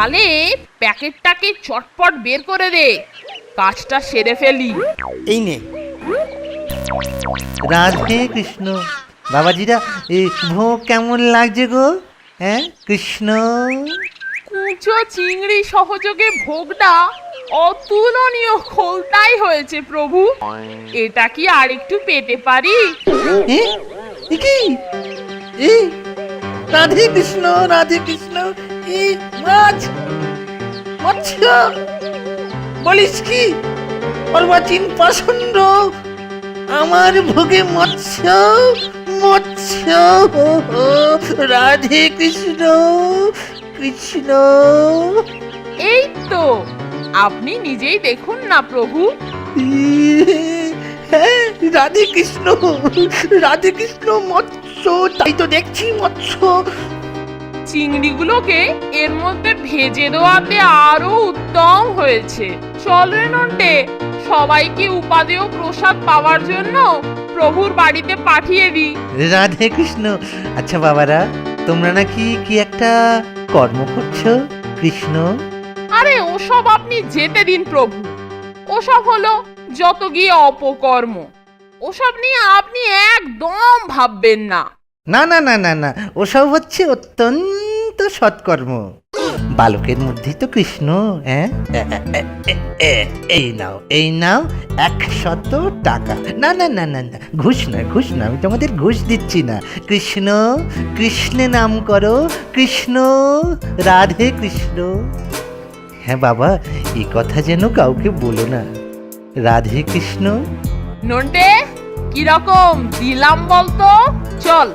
তাহলে প্যাকেটটাকে চটপট বের করে দে, কাজটা সেরে ফেলি। এই নে। রাধে কৃষ্ণ। বাবাজিরা, এই ভোগ কেমন লাগছে গো? হ্যাঁ কৃষ্ণ। কুচো চিংড়ি সহযোগে ভোগটা অতুলনীয় খোলতাই হয়েছে প্রভু। এটা কি আর একটু পেতে পারি? এ কি? এই রাধে কৃষ্ণ, রাধে কৃষ্ণ। এই মাছ, মৎস্য বলিস কি? অর্বাচীন পাষণ্ড, আমার ভোগে মৎস্য, মৎস্য। রাধে কৃষ্ণ, কৃষ্ণ। এই তো, আপনি নিজেই দেখুন না প্রভু। হ্যাঁ, রাধে কৃষ্ণ, রাধে কৃষ্ণ, মৎস্য। তাই তো দেখছি মৎস্য। চিংড়িগুলোকে এর মধ্যে ভেজে দেওয়াতে আরো উত্তম হয়েছে। চল রে নন্টে, সবাইকে উপাদেয় প্রসাদ পাওয়ার জন্য প্রভুর বাড়িতে পাঠিয়ে দিই। রাধে কৃষ্ণ। আচ্ছা বাবারা, তোমরা নাকি কি একটা কর্ম করছো কৃষ্ণ? আরে ওসব আপনি যেতে দিন প্রভু। ওসব হলো যত গিয়ে অপকর্ম। ওসব নিয়ে আপনি একদম ভাববেন না। না না না না না, ওসব হচ্ছে অত্যন্ত সৎকর্ম। বালকের মধ্যেই তো কৃষ্ণ। হ্যাঁ, এই নাও, এই নাও 100 টাকা। না না না না না, ঘুষ না, ঘুষ না, আমি তোমাদের ঘুষ দিচ্ছি না। কৃষ্ণ, কৃষ্ণে নাম করো, কৃষ্ণ, রাধে কৃষ্ণ। হ্যাঁ বাবা, এই কথা যেন কাউকে বলো না। রাধে কৃষ্ণ। নন্টে, কিরকম দিলাম বলতো? চল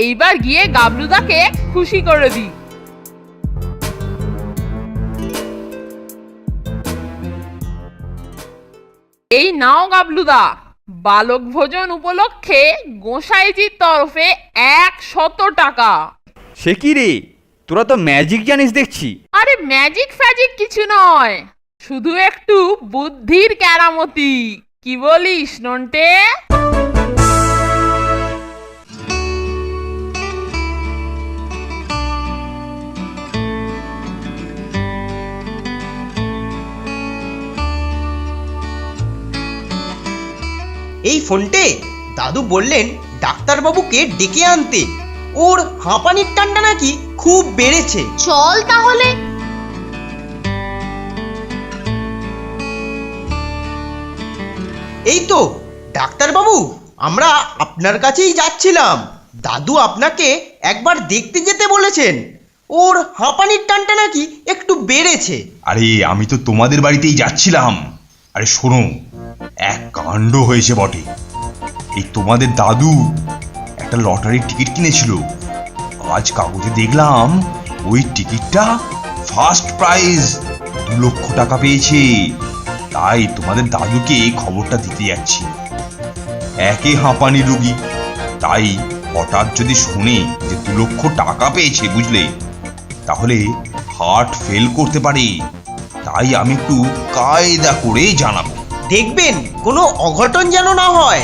এইবার গিয়ে গাবলুদাকে খুশি করে দিই। এই নাও গাবলুদা, বালক ভোজন উপলক্ষে গোসাইজির তরফে 100 টাকা। সে কি রে, তোরা তো ম্যাজিক জানিস দেখছি। আরে ম্যাজিক ফ্যাজিক কিছু নয়, শুধু একটু বুদ্ধির কেরামতি। কি বলিস নন্টে? এই ফোনটে, দাদু বললেন ডাক্তারবাবুকে ডেকে আনতে। ওর হাঁপানির টানটা নাকি খুব বেড়েছে। চল তাহলে। এই তো ডাক্তারবাবু, আমরা আপনার কাছেই যাচ্ছিলাম। দাদু আপনাকে একবার দেখতে যেতে বলেছেন। ওর হাঁপানির টানটা নাকি একটু বেড়েছে। আরে আমি তো তোমাদের বাড়িতেই যাচ্ছিলাম। আরে শোনো, এক কাণ্ড হয়েছে বটে। এই তোমাদের দাদু একটা লটারির টিকিট কিনেছিল। আজ কাগজে দেখলাম ওই টিকিটটা ফার্স্ট প্রাইজ 2 লক্ষ টাকা পেয়েছে। তাই তোমাদের দাদুকে খবরটা দিতে যাচ্ছি। একে হাঁপানি রোগী, তাই হঠাৎ যদি শুনে যে 2 লক্ষ টাকা পেয়েছে, বুঝলে, তাহলে হার্ট ফেল করতে পারে। তাই আমি একটু কায়দা করে জানাবো। দেখবেন কোনো অঘটন যেন না হয়।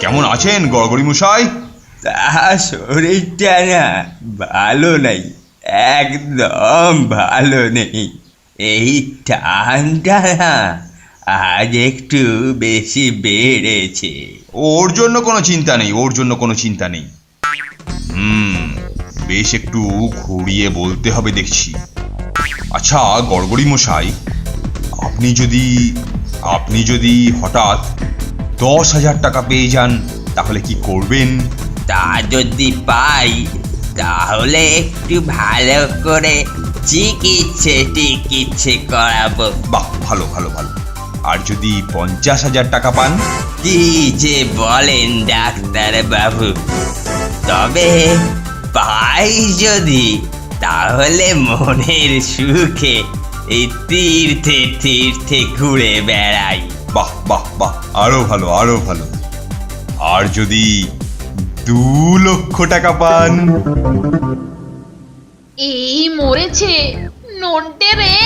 কেমন আছেন গড়গড়ি মশাই? শরীরটা না ভালো নাই, একদম ভালো নেই। এই টানটা না আজ একটু বেশি বেড়েছে। ওর জন্য কোনো চিন্তা নেই, ওর জন্য কোনো চিন্তা নেই। বেশ একটু ঘুরিয়ে বলতে হবে দেখছি। আচ্ছা গড়গড়ি মশাই, আপনি যদি হঠাৎ 10,000 টাকা পেয়ে যান, তাহলে কি করবেন? তা যদি পাই তাহলে একটু ভালো করে চিকিৎসে করাবো। বাহ, ভালো ভালো ভালো। আর যদি 50,000 টাকা পান? কি যে বলেন ডাক্তার বাবু, তবে পাই যদি, তাহলে মনের সুখে এই তীর্থে তীর্থে ঘুরে বেড়াই। বাহ বাহ বাহ, আরো ভালো, আরো ভালো। আর যদি 2 লক্ষ টাকা পান? এই মরেছে নন্টে রে,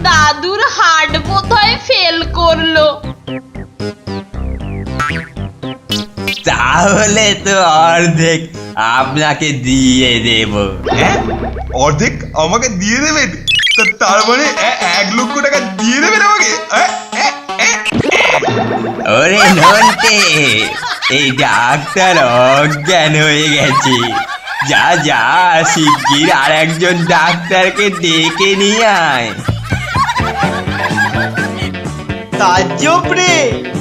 দাদুর হার্ট বোধহয় ফেল করলো। তাহলে তো অর্ধেক আপনাকে দিয়ে দেব। হ্যাঁ, অর্ধেক আমাকে দিয়ে দেবেন? তার মানে 1 লক্ষ টাকা দিয়ে দেবেন আমাকে? ওরে নন্টে, এই ডাক্তার অজ্ঞান হয়ে গেছে। যা যা, শিগগির আর একজন ডাক্তারকে ডেকে নিয়ে আয়। তাজ্জব রে,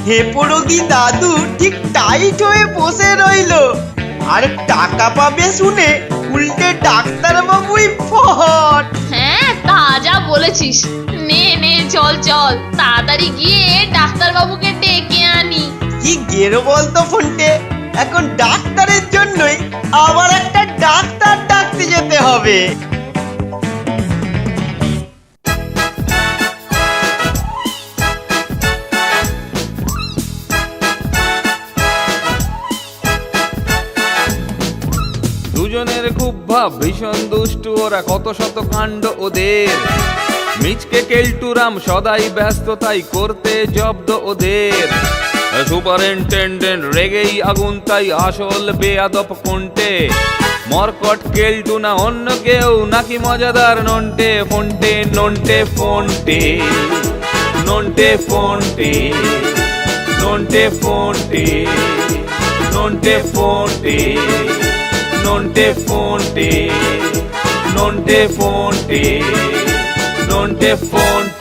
হেপরোগী দাদু ঠিক টাইট হয়ে বসে রইলো, আর টাকা পাবে শুনে উল্টে ডাক্তার বাবুই ফট। হ্যাঁ, তা যা বলেছিস। নে নে, চল চল, তাড়াতাড়ি গিয়ে ডাক্তার বাবুকে ডেকে আনি। কি গেরো বলতো ফোনটে, এখন ডাক্তারের জন্যই আবার একটা ডাক্তার ডাকতে যেতে হবে। দুজনের খুব ভাব, ভীষণ দুষ্টু ওরা, কত শত কাণ্ড ওদের। মিচকে কেলটুরাম সদাই ব্যস্ত, তাই করতে জব্দ ওদের। সুপারিনটেন্ডেন্ট রেগেই আগুন, তাই আসল বেয়াদব কোনটে। মরকট কেলটু না অন্য কেউ, নাকি মজাদার নন্টে ফোনটে। নন্টে ফোনটে, নন্টে ফোনটে, নন্টে ফোনটে, নন্টে ফোনটে, নন্টে ফোনটে, নন্টে ফোনটে, নন্টে ফোনটে।